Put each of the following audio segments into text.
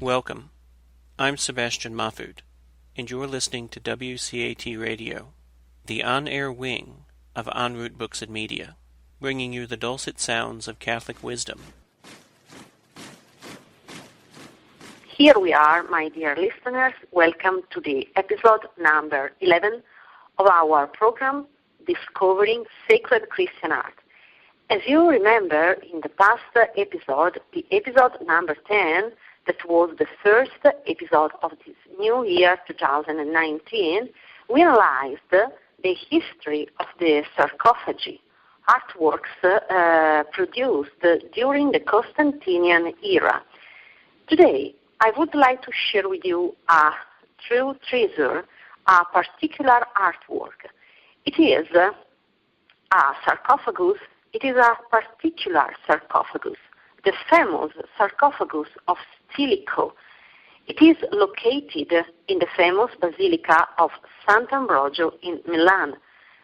Welcome. I'm Sebastian Mahfood, and you're listening to WCAT Radio, the on-air wing of En Route Books and Media, bringing you the dulcet sounds of Catholic wisdom. Here we are, my dear listeners. Welcome to the episode number 11 of our program, Discovering Sacred Christian Art. As you remember, in the past episode, the episode number 10, that was the first episode of this new year, 2019, we analyzed the history of the sarcophagi, artworks produced during the Constantinian era. Today, I would like to share with you a true treasure, a particular artwork. It is a sarcophagus. It is a particular sarcophagus, the famous Sarcophagus of Silico. It is located in the famous Basilica of Sant'Ambrogio in Milan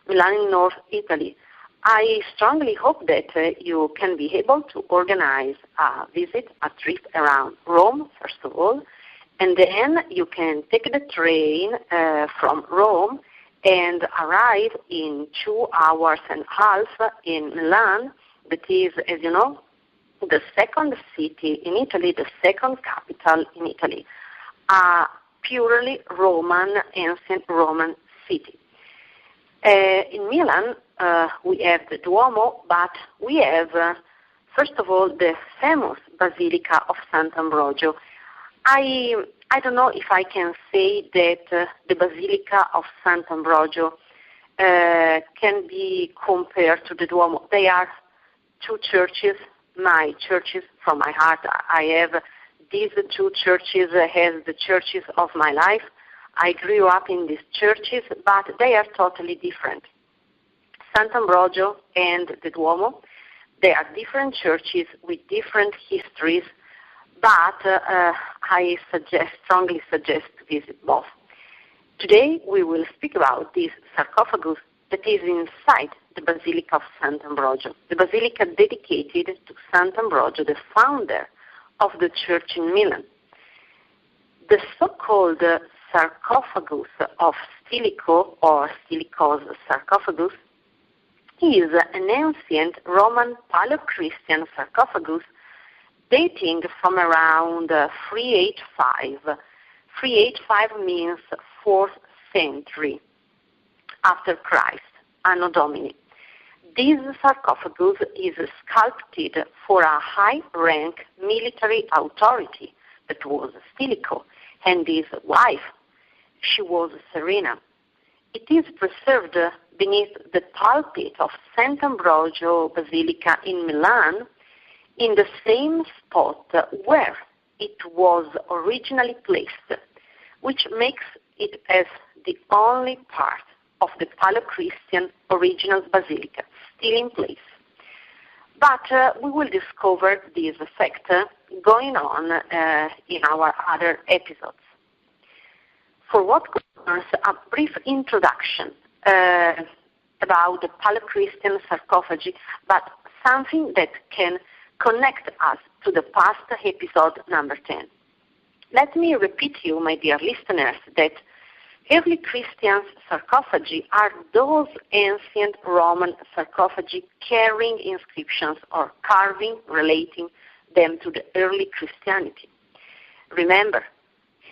in North Italy. I strongly hope that you can be able to organize a visit, a trip around Rome, first of all, and then you can take the train from Rome and arrive in 2 hours and a half in Milan, that is, as you know, the second city in Italy, the second capital in Italy, a purely Roman, ancient Roman city. In Milan, we have the Duomo, but we have, first of all, the famous Basilica of Sant'Ambrogio. I don't know if I can say that the Basilica of Sant'Ambrogio can be compared to the Duomo. They are two churches, my churches from my heart. I have these two churches as the churches of my life. I grew up in these churches, but they are totally different. Sant'Ambrogio and the Duomo, they are different churches with different histories, but I strongly suggest to visit both. Today we will speak about this sarcophagus that is inside the Basilica of Sant'Ambrogio, the basilica dedicated to Sant'Ambrogio, the founder of the church in Milan. The so-called Sarcophagus of Silico, or Silico's sarcophagus, is an ancient Roman Paleo-Christian sarcophagus dating from around 385. 385 means 4th century after Christ, Anno Domini. This sarcophagus is sculpted for a high-rank military authority that was Silico, and his wife. She was Serena. It is preserved beneath the pulpit of Sant'Ambrogio Basilica in Milan, in the same spot where it was originally placed, which makes it as the only part of the Paleo-Christian original basilica still in place. But we will discover this effect going on in our other episodes. For what concerns a brief introduction about the Paleo-Christian sarcophagi, but something that can connect us to the past episode number 10. Let me repeat you, my dear listeners, that early Christian sarcophagi are those ancient Roman sarcophagi carrying inscriptions or carving relating them to the early Christianity. Remember,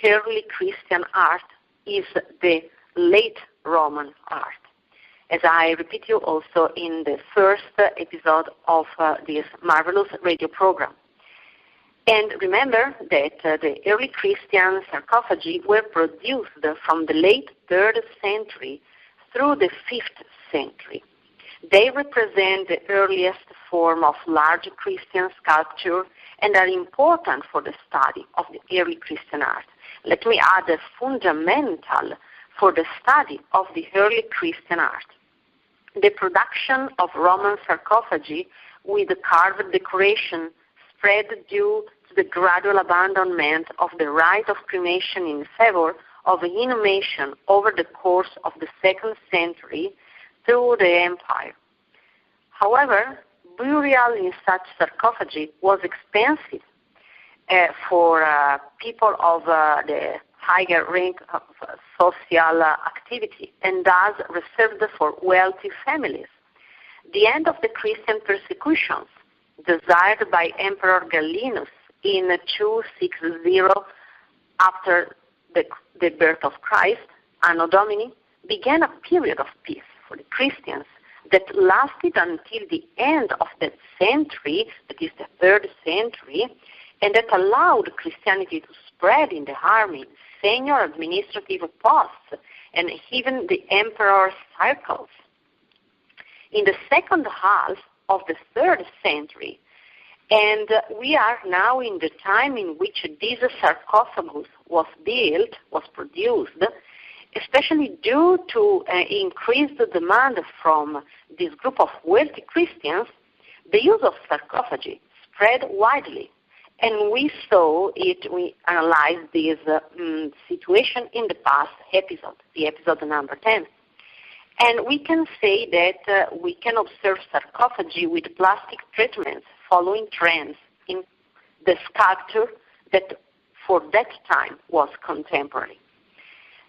early Christian art is the late Roman art, as I repeat you also in the first episode of this marvelous radio program. And remember that the early Christian sarcophagi were produced from the late 3rd century through the 5th century. They represent the earliest form of large Christian sculpture and are important for the study of the early Christian art. Let me add fundamental for the study of the early Christian art. The production of Roman sarcophagi with carved decoration spread due to the gradual abandonment of the rite of cremation in favor of inhumation over the course of the 2nd century through the empire. However, burial in such sarcophagi was expensive, for people of the higher rank of social activity, and thus reserved for wealthy families. The end of the Christian persecutions, desired by Emperor Gallienus in 260 after the birth of Christ, Anno Domini, began a period of peace for the Christians that lasted until the end of that century, that is the 3rd century, and that allowed Christianity to spread in the army, senior administrative posts, and even the emperor's circles. In the second half of the 3rd century, and we are now in the time in which this sarcophagus was built, was produced, especially due to increased demand from this group of wealthy Christians, the use of sarcophagi spread widely. And we saw it, we analyzed this situation in the past episode, the episode number 10. And we can say that we can observe sarcophagi with plastic treatments following trends in the sculpture that for that time was contemporary.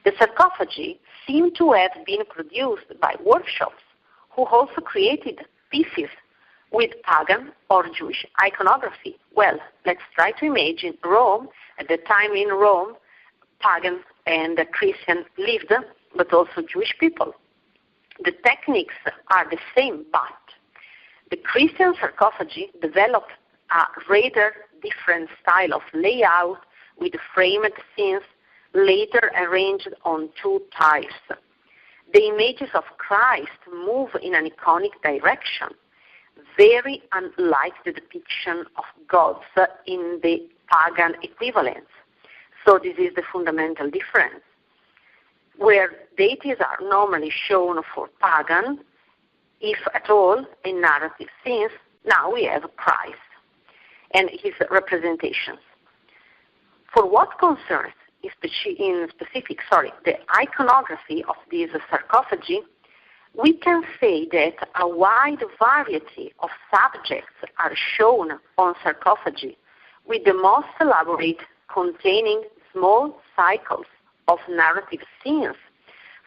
The sarcophagi seem to have been produced by workshops who also created pieces with pagan or Jewish iconography. Well, let's try to imagine Rome. At the time in Rome, pagan and Christian lived, but also Jewish people. The techniques are the same, but the Christian sarcophagi developed a rather different style of layout with framed scenes later arranged on 2 tiles. The images of Christ move in an iconic direction, very unlike the depiction of gods in the pagan equivalents. So this is the fundamental difference. Where deities are normally shown for pagan, if at all, in narrative scenes, now we have Christ and his representations. For what concerns in specific, the iconography of these sarcophagi, we can say that a wide variety of subjects are shown on sarcophagi, with the most elaborate containing small cycles of narrative scenes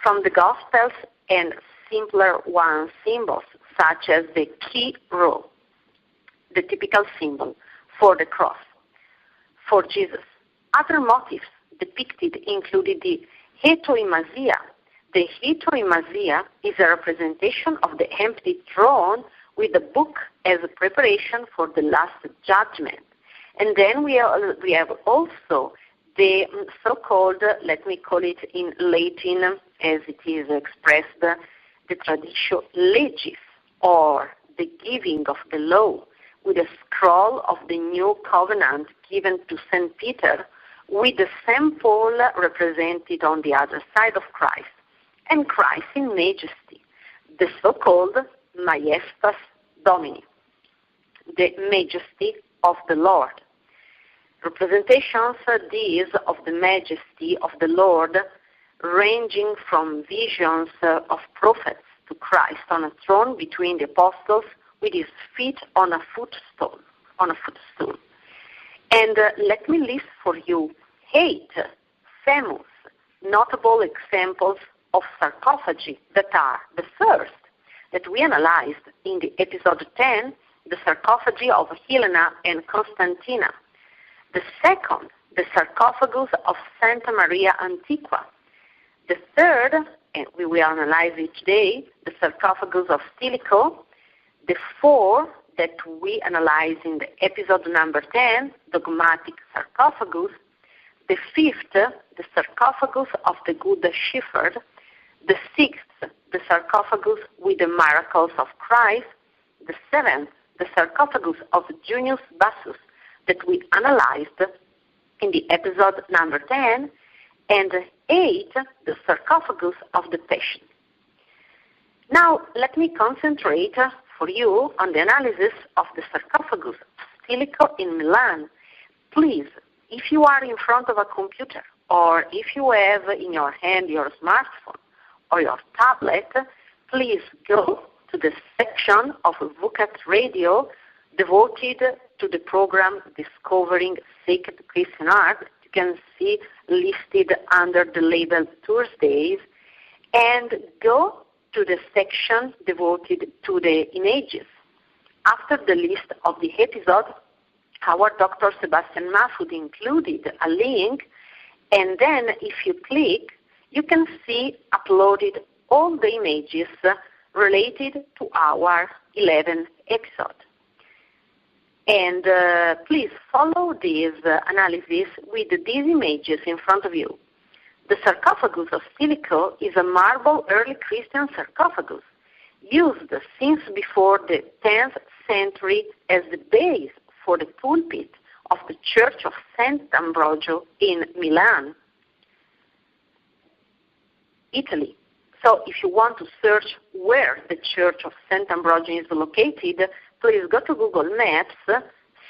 from the Gospels and simpler one symbols, such as the key row, the typical symbol for the cross, for Jesus. Other motifs depicted included the hetoimasia. The hetoimasia is a representation of the empty throne with the book as a preparation for the last judgment. And then we have also the so-called, let me call it in Latin as it is expressed, the traditio legis, or the giving of the law, with a scroll of the new covenant given to St. Peter, with the St. Paul represented on the other side of Christ, and Christ in majesty, the so-called Majestas Domini, the majesty of the Lord. Representations these of the majesty of the Lord, ranging from visions of prophets to Christ on a throne between the apostles with his feet on a footstool. And let me list for you 8 famous, notable examples of sarcophagi that are the first that we analyzed in the episode 10, the sarcophagi of Helena and Constantina. The second, the sarcophagus of Santa Maria Antiqua. The third, and we will analyze each day, the sarcophagus of Silico. The 4 that we analyze in the episode number 10, dogmatic sarcophagus. The 5th, the sarcophagus of the Good Shepherd. The 6th, the sarcophagus with the miracles of Christ. The 7th, the sarcophagus of Junius Bassus that we analyzed in the episode number 10. And 8, the sarcophagus of the Passion. Now, let me concentrate for you on the analysis of the sarcophagus of Stilico in Milan. Please, if you are in front of a computer, or if you have in your hand your smartphone or your tablet, please go to the section of VUCAT Radio devoted to to the program Discovering Sacred Christian Art, you can see listed under the label Thursdays, and go to the section devoted to the images. After the list of the episode, our Dr. Sebastian Mahfoud included a link, and then if you click, you can see uploaded all the images related to our 11th episode. And please follow this analysis with these images in front of you. The Sarcophagus of Silico is a marble early Christian sarcophagus used since before the 10th century as the base for the pulpit of the Church of Sant'Ambrogio in Milan, Italy. So if you want to search where the Church of Sant'Ambrogio is located, please go to Google Maps,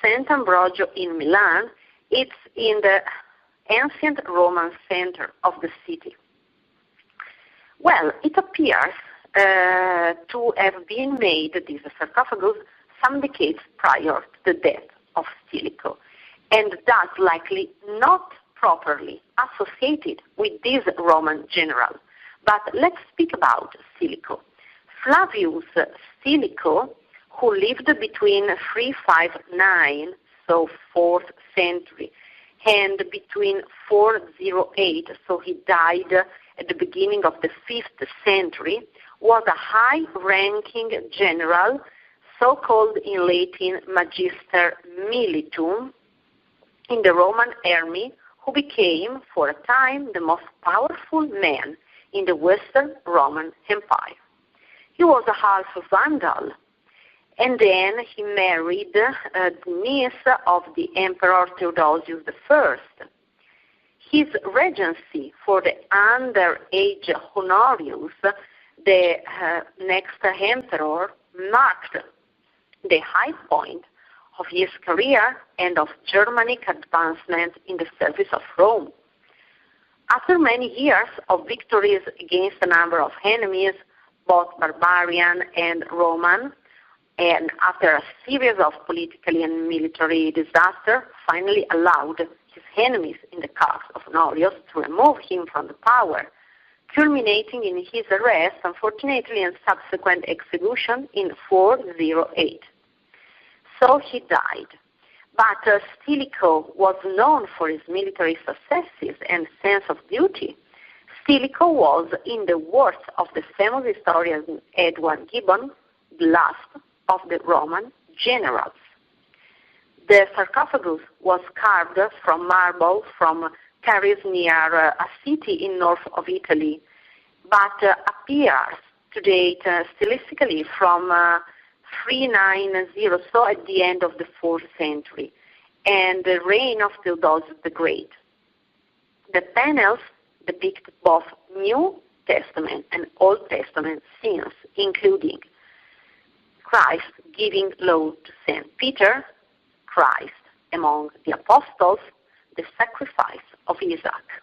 Sant'Ambrogio in Milan. It's in the ancient Roman center of the city. Well, it appears to have been made, this sarcophagus, some decades prior to the death of Silico, and thus likely not properly associated with this Roman general. But let's speak about Silico. Flavius Silico, who lived between 359, so 4th century, and between 408, so he died at the beginning of the 5th century, was a high-ranking general, so-called in Latin Magister Militum, in the Roman army, who became, for a time, the most powerful man in the Western Roman Empire. He was a half Vandal, and then he married the niece of the Emperor Theodosius I. His regency for the underage Honorius, the next emperor, marked the high point of his career and of Germanic advancement in the service of Rome. After many years of victories against a number of enemies, both barbarian and Roman, and after a series of political and military disasters, finally allowed his enemies in the cause of Honorius to remove him from the power, culminating in his arrest, unfortunately, and subsequent execution in 408. So he died. But Stilicho was known for his military successes and sense of duty. Stilicho was, in the words of the famous historian Edward Gibbon, the last of the Roman generals. The sarcophagus was carved from marble from Caris near a city in north of Italy, but appears to date stylistically from 390, so at the end of the 4th century, and the reign of Theodosius the Great. The panels depict both New Testament and Old Testament scenes, including Christ giving law to St. Peter, Christ among the apostles, the sacrifice of Isaac.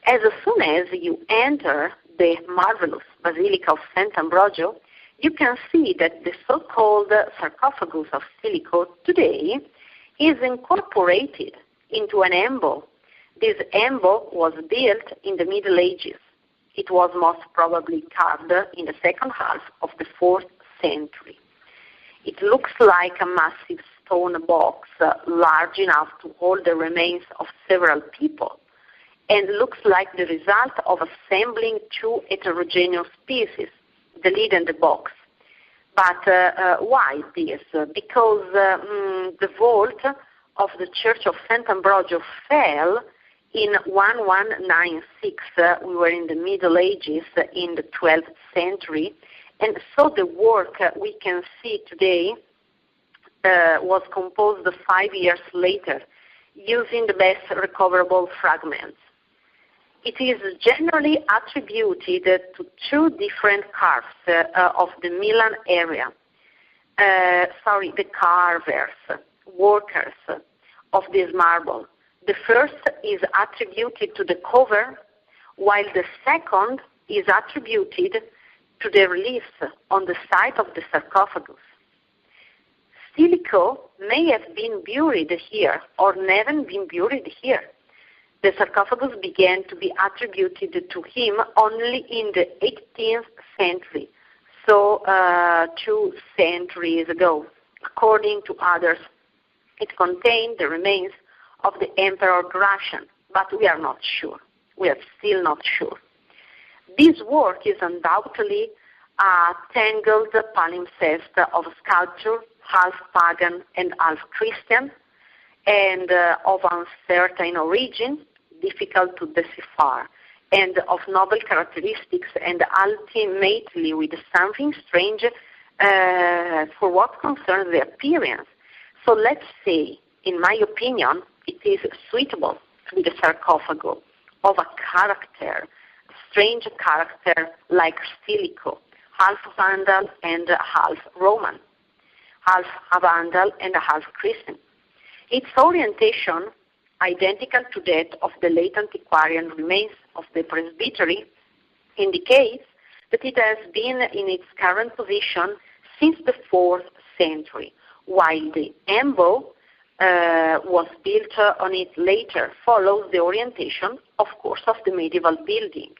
As soon as you enter the marvelous Basilica of Sant'Ambrogio, you can see that the so-called Sarcophagus of Silico today is incorporated into an ambo. This ambo was built in the Middle Ages. It was most probably carved in the second half of the 4th century. It looks like a massive stone box large enough to hold the remains of several people, and looks like the result of assembling two heterogeneous pieces, the lid and the box. But why this? Because the vault of the Church of Sant'Ambrogio fell in 1196. We were in the Middle Ages in the 12th century, and so the work we can see today was composed 5 years later using the best recoverable fragments. It is generally attributed to two different carves of the Milan area. The carvers, workers of this marble. The first is attributed to the cover, while the second is attributed to the reliefs on the side of the sarcophagus. Silico may have been buried here or never been buried here. The sarcophagus began to be attributed to him only in the 18th century, so 2 centuries ago. According to others, it contained the remains of the Emperor Gratian, but we are not sure. We are still not sure. This work is undoubtedly a tangled palimpsest of sculpture, half pagan and half Christian, and of uncertain origin, difficult to decipher, and of noble characteristics, and ultimately with something strange for what concerns the appearance. So let's say, in my opinion, it is suitable to be the sarcophagus of a character, a strange character like Stilico, half Vandal and half Roman, half Vandal and half Christian. Its orientation, identical to that of the late antiquarian remains of the presbytery, indicates that it has been in its current position since the 4th century, while the ambo was built on it later, follows the orientation, of course, of the medieval building.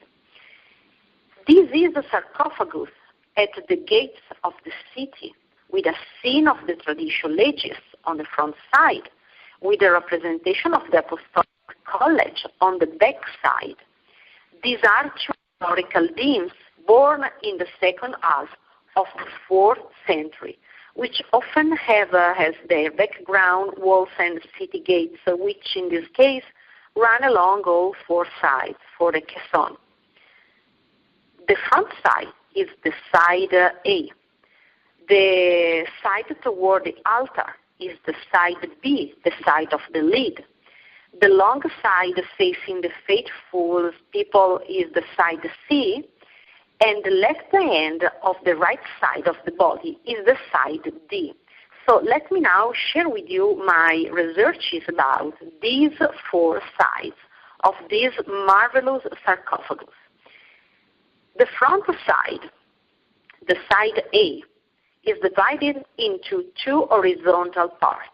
This is a sarcophagus at the gates of the city, with a scene of the traditional ages on the front side, with a representation of the Apostolic College on the back side. These are two historical themes born in the second half of the 4th century, which often have as their background walls and city gates, which in this case run along all 4 sides for the caisson. The front side is the side A. The side toward the altar is the side B, the side of the lid. The long side facing the faithful people is the side C, and the left end of the right side of the body is the side D. So let me now share with you my researches about these 4 sides of this marvelous sarcophagus. The front side, the side A, is divided into 2 horizontal parts.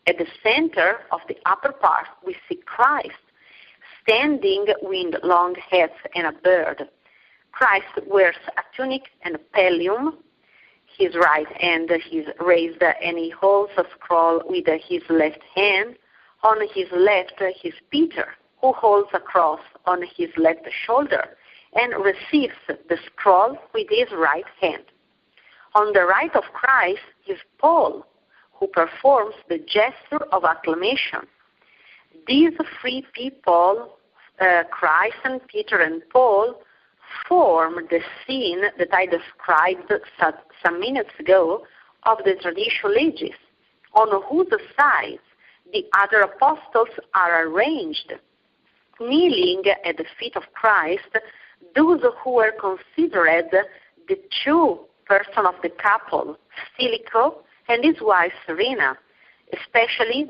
At the center of the upper part, we see Christ standing with long hats and a bird. Christ wears a tunic and a pallium. His right hand is raised, and he holds a scroll with his left hand. On his left is Peter, who holds a cross on his left shoulder and receives the scroll with his right hand. On the right of Christ is Paul, who performs the gesture of acclamation. These 3 people, Christ and Peter and Paul, form the scene that I described some minutes ago of the traditional ages, on whose sides the other apostles are arranged, kneeling at the feet of Christ, those who were considered the 2 persons of the couple, Silico and his wife Serena, especially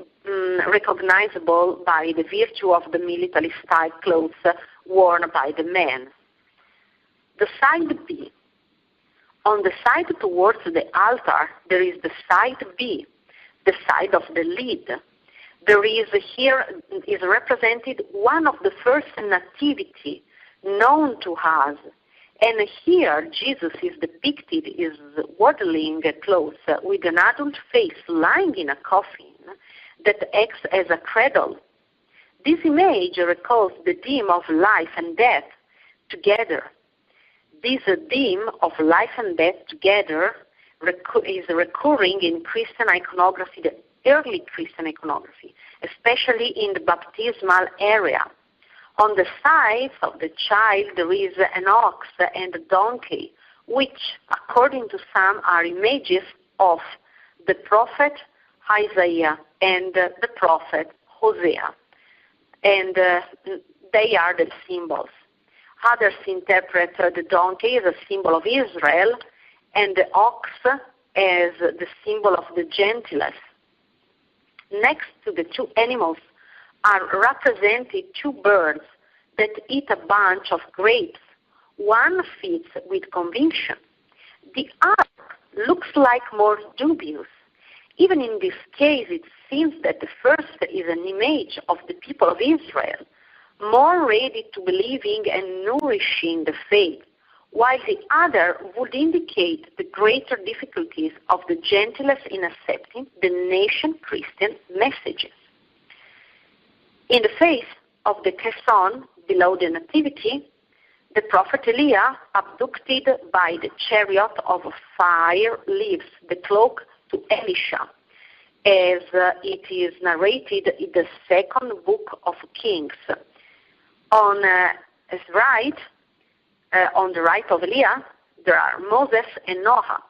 recognizable by the virtue of the military style clothes worn by the men. The side B. On the side towards the altar, there is the side B, the side of the lid. There is here is represented one of the first nativity known to us. And here Jesus is depicted in waddling clothes with an adult face lying in a coffin that acts as a cradle. This image recalls the theme of life and death together. This theme of life and death together is recurring in Christian iconography, the early Christian iconography, especially in the baptismal area. On the sides of the child there is an ox and a donkey, which, according to some, are images of the prophet Isaiah and the prophet Hosea. And they are the symbols. Others interpret the donkey as a symbol of Israel and the ox as the symbol of the Gentiles. Next to the 2 animals are represented 2 birds that eat a bunch of grapes. One fits with conviction. The other looks like more dubious. Even in this case, it seems that the first is an image of the people of Israel, more ready to believing and nourishing the faith, while the other would indicate the greater difficulties of the Gentiles in accepting the nation Christian messages. In the face of the caisson below the Nativity, the prophet Eliah, abducted by the chariot of fire, leaves the cloak to Elisha, as it is narrated in the second book of Kings. On the right of Eliah, there are Moses and Noah.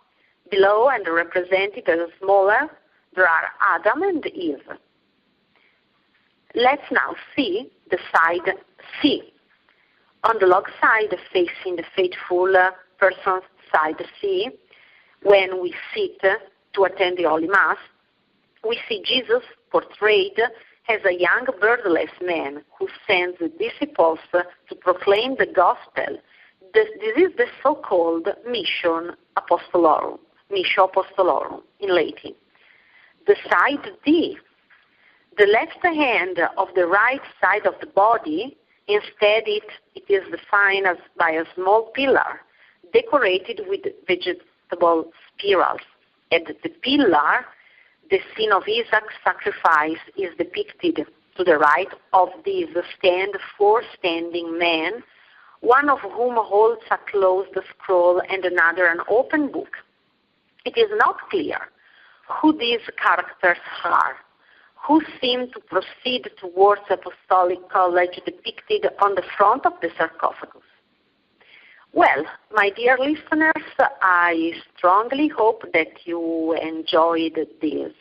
Below and represented as smaller, there are Adam and Eve. Let's now see the side C. On the log side, facing the faithful person's side C, when we sit to attend the Holy Mass, we see Jesus portrayed as a young birdless man who sends disciples to proclaim the gospel. This is the so-called Missio Apostolorum in Latin. The side D, the left hand of the right side of the body, instead it is defined as by a small pillar decorated with vegetable spirals. At the pillar, the scene of Isaac's sacrifice is depicted. To the right of these stand four standing men, one of whom holds a closed scroll and another an open book. It is not clear who these characters are, who seem to proceed towards apostolic college depicted on the front of the sarcophagus. Well, my dear listeners, I strongly hope that you enjoyed this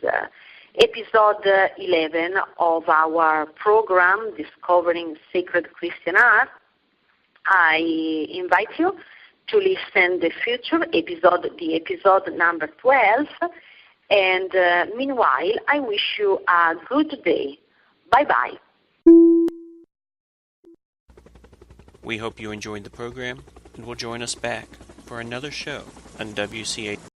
episode 11 of our program, Discovering Sacred Christian Art. I invite you to listen the future episode, the episode number 12, and meanwhile, I wish you a good day. Bye-bye. We hope you enjoyed the program and will join us back for another show on WCAT.